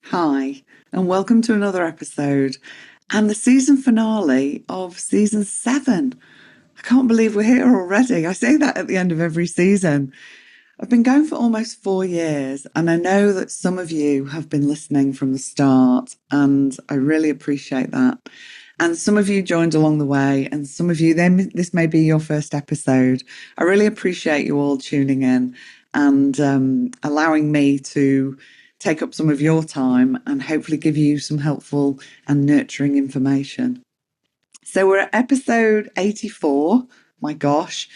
Hi, and welcome to another episode and the season finale of season 7. I can't believe we're here already. I say that at the end of every season. I've been going for almost 4 years, and I know that some of you have been listening from the start, and I really appreciate that. And some of you joined along the way, and some of you, then this may be your first episode. I really appreciate you all tuning in and allowing me to take up some of your time and hopefully give you some helpful and nurturing information. So we're at episode 84. My gosh.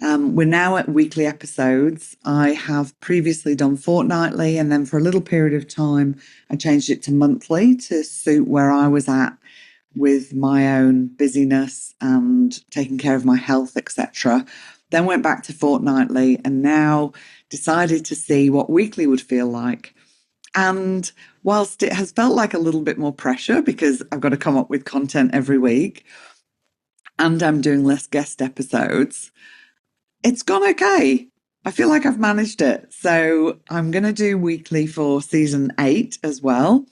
We're now at weekly episodes. I have previously done fortnightly, and then for a little period of time, I changed it to monthly to suit where I was at with my own busyness and taking care of my health, etc. Then went back to fortnightly and now decided to see what weekly would feel like. And whilst it has felt like a little bit more pressure because I've got to come up with content every week and I'm doing less guest episodes, it's gone okay. I feel like I've managed it. So I'm going to do weekly for season 8 as well.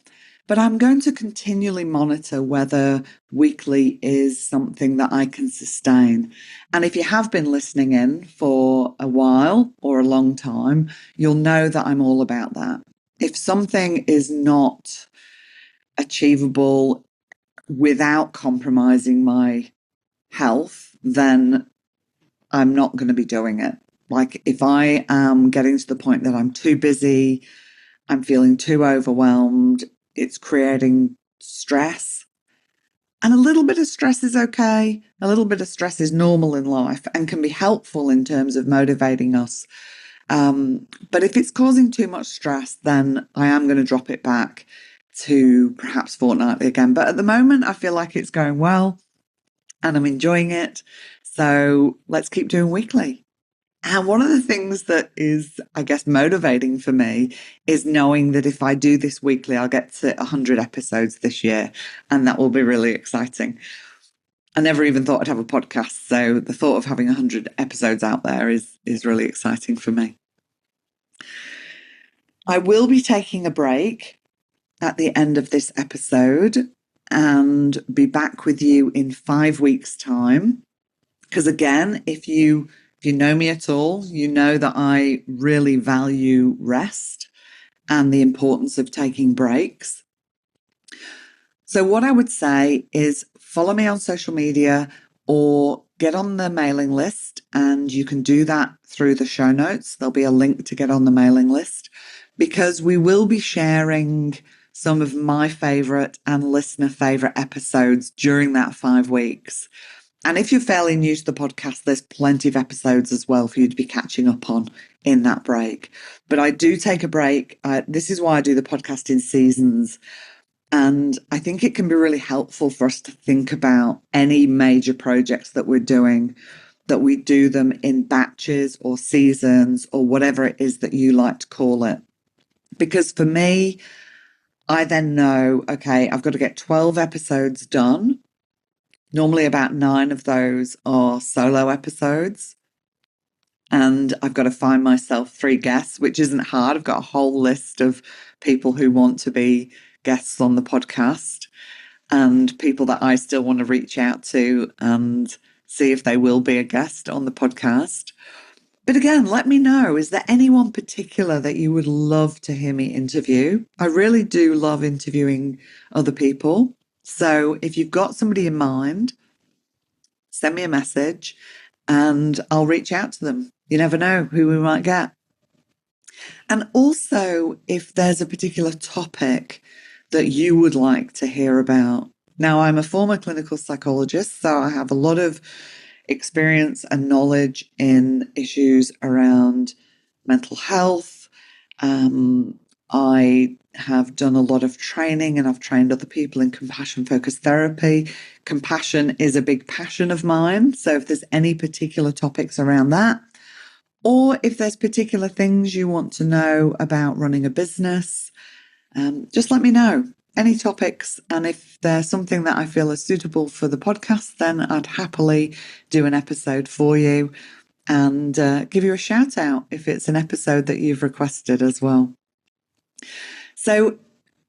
But I'm going to continually monitor whether weekly is something that I can sustain. And if you have been listening in for a while or a long time, you'll know that I'm all about that. If something is not achievable without compromising my health, then I'm not going to be doing it. Like if I am getting to the point that I'm too busy, I'm feeling too overwhelmed, it's creating stress. And a little bit of stress is okay. A little bit of stress is normal in life and can be helpful in terms of motivating us. But if it's causing too much stress, then I am going to drop it back to perhaps fortnightly again. But at the moment, I feel like it's going well and I'm enjoying it. So let's keep doing weekly. And one of the things that is, I guess, motivating for me is knowing that if I do this weekly, I'll get to 100 episodes this year. And that will be really exciting. I never even thought I'd have a podcast. So the thought of having 100 episodes out there is really exciting for me. I will be taking a break at the end of this episode and be back with you in 5 weeks' time. Because again, if you know me at all, you know that I really value rest and the importance of taking breaks. So what I would say is follow me on social media or get on the mailing list, and you can do that through the show notes. There'll be a link to get on the mailing list because we will be sharing some of my favorite and listener favorite episodes during that 5 weeks. And if you're fairly new to the podcast, there's plenty of episodes as well for you to be catching up on in that break. But I do take a break. This is why I do the podcast in seasons. And I think it can be really helpful for us to think about any major projects that we're doing, that we do them in batches or seasons or whatever it is that you like to call it. Because for me, I then know, okay, I've got to get 12 episodes done. Normally about 9 of those are solo episodes. And I've got to find myself 3 guests, which isn't hard. I've got a whole list of people who want to be guests on the podcast and people that I still want to reach out to and see if they will be a guest on the podcast. But again, let me know, is there anyone particular that you would love to hear me interview? I really do love interviewing other people. So if you've got somebody in mind, send me a message and I'll reach out to them. You never know who we might get. And also, if there's a particular topic that you would like to hear about. Now, I'm a former clinical psychologist, so I have a lot of experience and knowledge in issues around mental health. I have done a lot of training and I've trained other people in compassion-focused therapy. Compassion is a big passion of mine. So if there's any particular topics around that, or if there's particular things you want to know about running a business, just let me know. Any topics. And if there's something that I feel is suitable for the podcast, then I'd happily do an episode for you and give you a shout out if it's an episode that you've requested as well. So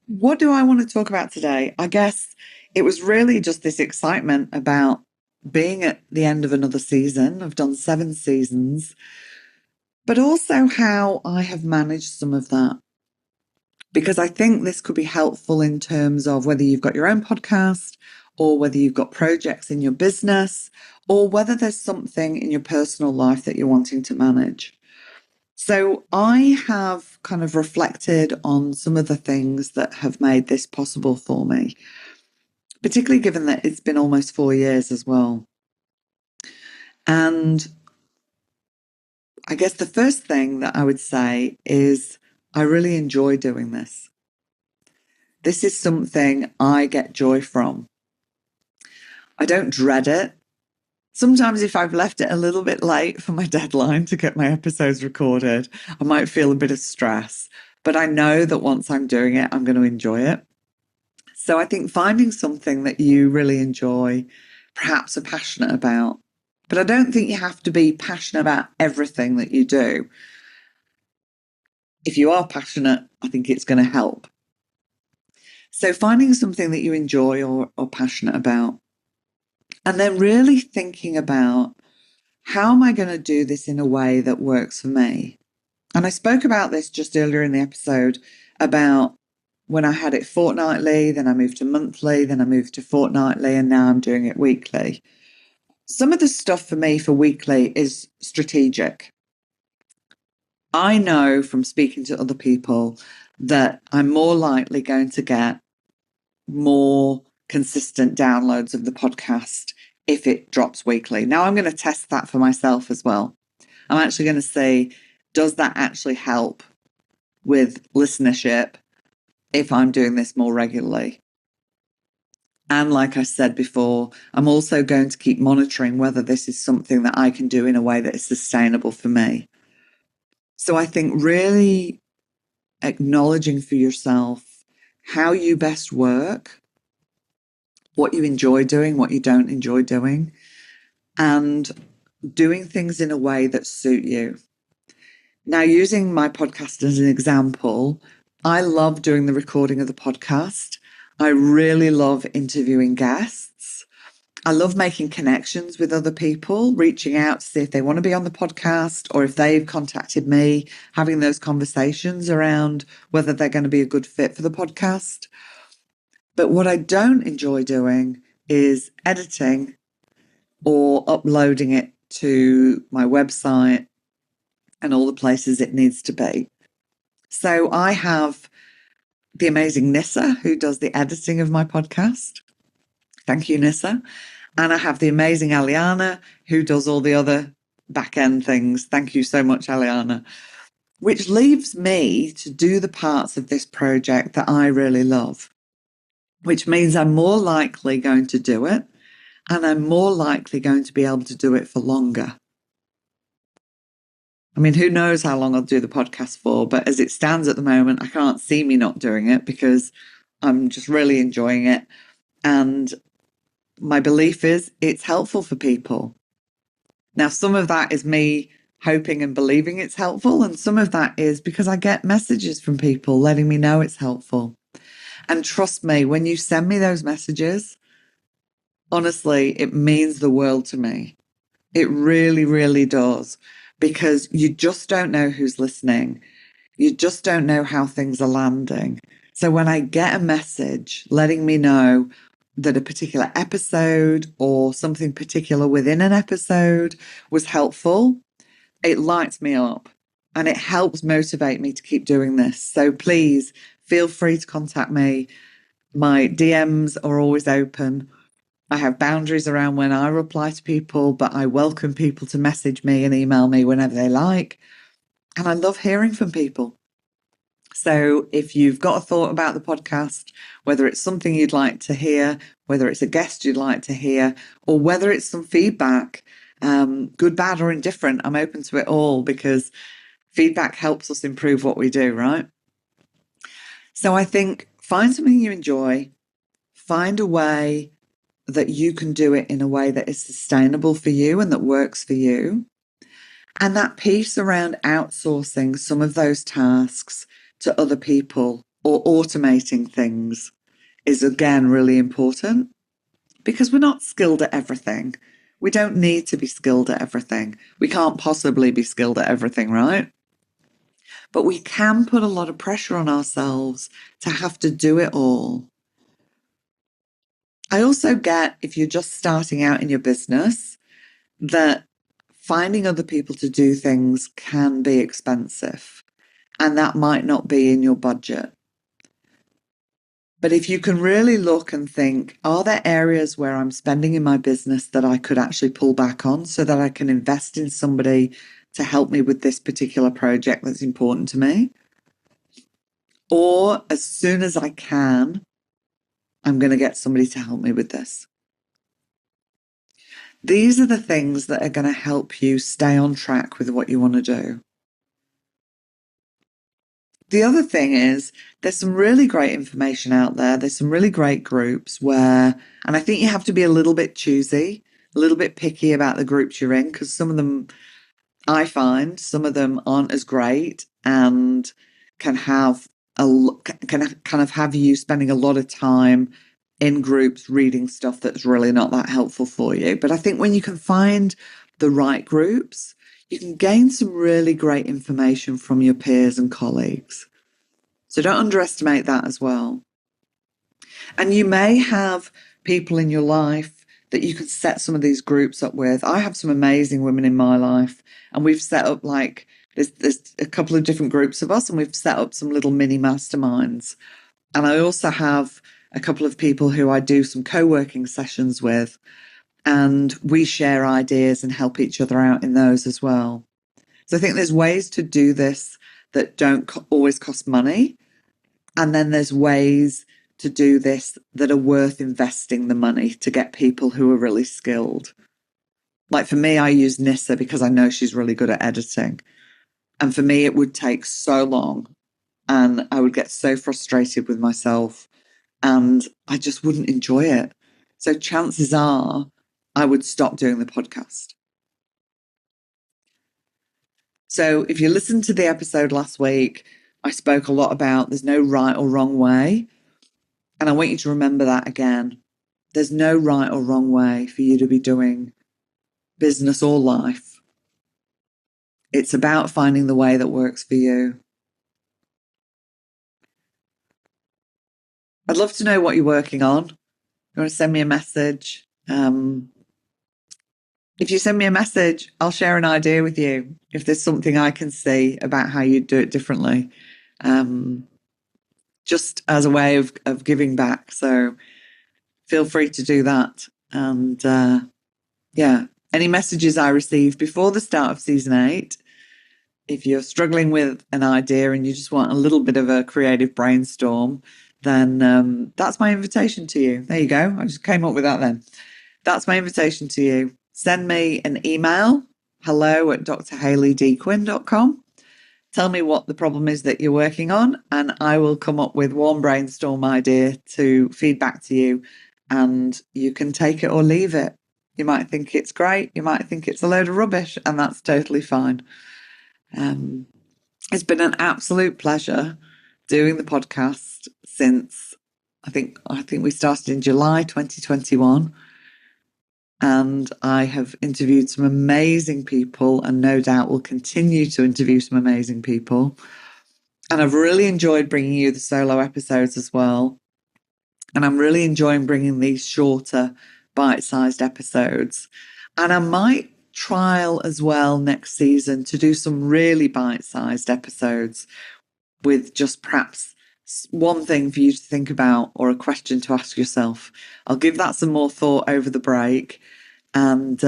What do I want to talk about today? I guess it was really just this excitement about being at the end of another season. I've done 7 seasons, but also how I have managed some of that. Because I think this could be helpful in terms of whether you've got your own podcast or whether you've got projects in your business or whether there's something in your personal life that you're wanting to manage. So I have kind of reflected on some of the things that have made this possible for me, particularly given that it's been almost 4 years as well. And I guess the first thing that I would say is I really enjoy doing this. This is something I get joy from. I don't dread it. Sometimes if I've left it a little bit late for my deadline to get my episodes recorded, I might feel a bit of stress. But I know that once I'm doing it, I'm going to enjoy it. So I think finding something that you really enjoy, perhaps are passionate about. But I don't think you have to be passionate about everything that you do. If you are passionate, I think it's going to help. So finding something that you enjoy or passionate about, and then really thinking about how am I going to do this in a way that works for me? And I spoke about this just earlier in the episode about when I had it fortnightly, then I moved to monthly, then I moved to fortnightly, and now I'm doing it weekly. Some of the stuff for me for weekly is strategic. I know from speaking to other people that I'm more likely going to get more consistent downloads of the podcast if it drops weekly. Now I'm going to test that for myself as well. I'm actually going to say, does that actually help with listenership if I'm doing this more regularly? And like I said before, I'm also going to keep monitoring whether this is something that I can do in a way that is sustainable for me. So I think really acknowledging for yourself how you best work, what you enjoy doing, what you don't enjoy doing, and doing things in a way that suit you. Now, using my podcast as an example, I love doing the recording of the podcast. I really love interviewing guests. I love making connections with other people, reaching out to see if they want to be on the podcast or if they've contacted me, having those conversations around whether they're going to be a good fit for the podcast. But what I don't enjoy doing is editing or uploading it to my website and all the places it needs to be. So I have the amazing Nissa, who does the editing of my podcast. Thank you, Nissa. And I have the amazing Aliana, who does all the other back end things. Thank you so much, Aliana. Which leaves me to do the parts of this project that I really love, which means I'm more likely going to do it and I'm more likely going to be able to do it for longer. I mean, who knows how long I'll do the podcast for, but as it stands at the moment, I can't see me not doing it because I'm just really enjoying it. And my belief is it's helpful for people. Now, some of that is me hoping and believing it's helpful, and some of that is because I get messages from people letting me know it's helpful. And trust me, when you send me those messages, honestly, it means the world to me. It really, really does, because you just don't know who's listening. You just don't know how things are landing. So when I get a message letting me know that a particular episode or something particular within an episode was helpful, it lights me up and it helps motivate me to keep doing this. So please feel free to contact me. My DMs are always open. I have boundaries around when I reply to people, but I welcome people to message me and email me whenever they like. And I love hearing from people. So if you've got a thought about the podcast, whether it's something you'd like to hear, whether it's a guest you'd like to hear, or whether it's some feedback, good, bad, or indifferent, I'm open to it all because feedback helps us improve what we do, right? So I think find something you enjoy, find a way that you can do it in a way that is sustainable for you and that works for you. And that piece around outsourcing some of those tasks to other people or automating things is again really important because we're not skilled at everything. We don't need to be skilled at everything. We can't possibly be skilled at everything, right? But we can put a lot of pressure on ourselves to have to do it all. I also get, if you're just starting out in your business, that finding other people to do things can be expensive, and that might not be in your budget. But if you can really look and think, are there areas where I'm spending in my business that I could actually pull back on so that I can invest in somebody to help me with this particular project that's important to me? Or as soon as I can, I'm going to get somebody to help me with this. These are the things that are going to help you stay on track with what you want to do. The other thing is there's some really great information out there. There's some really great groups where, and I think you have to be a little bit choosy, a little bit picky about the groups you're in, because some of them, I find, some of them aren't as great and can have can kind of have you spending a lot of time in groups reading stuff that's really not that helpful for you. But I think when you can find the right groups, you can gain some really great information from your peers and colleagues. So don't underestimate that as well. And you may have people in your life that you can set some of these groups up with. I have some amazing women in my life, and we've set up there's a couple of different groups of us, and we've set up some little mini masterminds. And I also have a couple of people who I do some co-working sessions with, and we share ideas and help each other out in those as well. So I think there's ways to do this that don't always cost money. And then there's ways to do this that are worth investing the money to get people who are really skilled. Like for me, I use Nissa because I know she's really good at editing. And for me, it would take so long and I would get so frustrated with myself and I just wouldn't enjoy it. So chances are I would stop doing the podcast. So if you listened to the episode last week, I spoke a lot about there's no right or wrong way. And I want you to remember that again. There's no right or wrong way for you to be doing business or life. It's about finding the way that works for you. I'd love to know what you're working on. You want to send me a message? If you send me a message, I'll share an idea with you if there's something I can see about how you'd do it differently. Just as a way of giving back. So feel free to do that. And yeah, any messages I receive before the start of season 8, if you're struggling with an idea and you just want a little bit of a creative brainstorm, then that's my invitation to you. There you go. I just came up with that then. That's my invitation to you. Send me an email, hello@drhayleydquinn.com. Tell me what the problem is that you're working on, and I will come up with one brainstorm idea to feed back to you, and you can take it or leave it. You might think it's great, you might think it's a load of rubbish, and that's totally fine. It's been an absolute pleasure doing the podcast since I think we started in July 2021. And I have interviewed some amazing people and no doubt will continue to interview some amazing people. And I've really enjoyed bringing you the solo episodes as well. And I'm really enjoying bringing these shorter, bite-sized episodes. And I might trial as well next season to do some really bite-sized episodes with just perhaps one thing for you to think about or a question to ask yourself. I'll give that some more thought over the break. And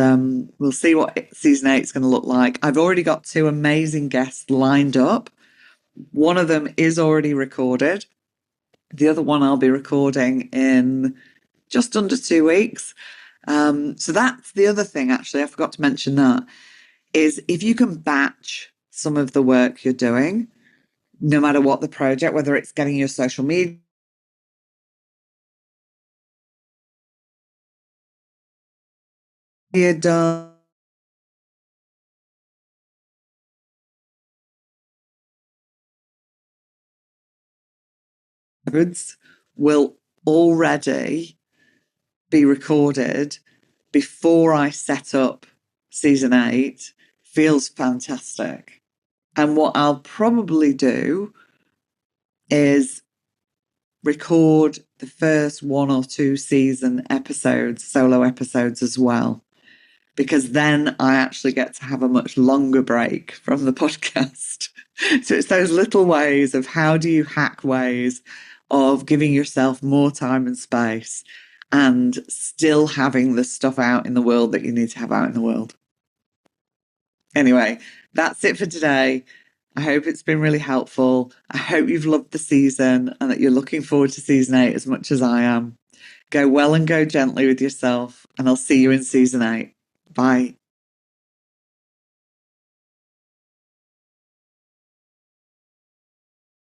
we'll see what season 8 is going to look like. I've already got 2 amazing guests lined up. One of them is already recorded. The other one I'll be recording in just under 2 weeks. So that's the other thing, actually. I forgot to mention that, is if you can batch some of the work you're doing, no matter what the project, whether it's getting your social media done, episodes will already be recorded before I set up season 8 feels fantastic. And what I'll probably do is record the first 1 or 2 season episodes, solo episodes as well, because then I actually get to have a much longer break from the podcast. So it's those little ways of how do you hack ways of giving yourself more time and space and still having the stuff out in the world that you need to have out in the world. Anyway, that's it for today. I hope it's been really helpful. I hope you've loved the season and that you're looking forward to season 8 as much as I am. Go well and go gently with yourself, and I'll see you in season 8. Bye.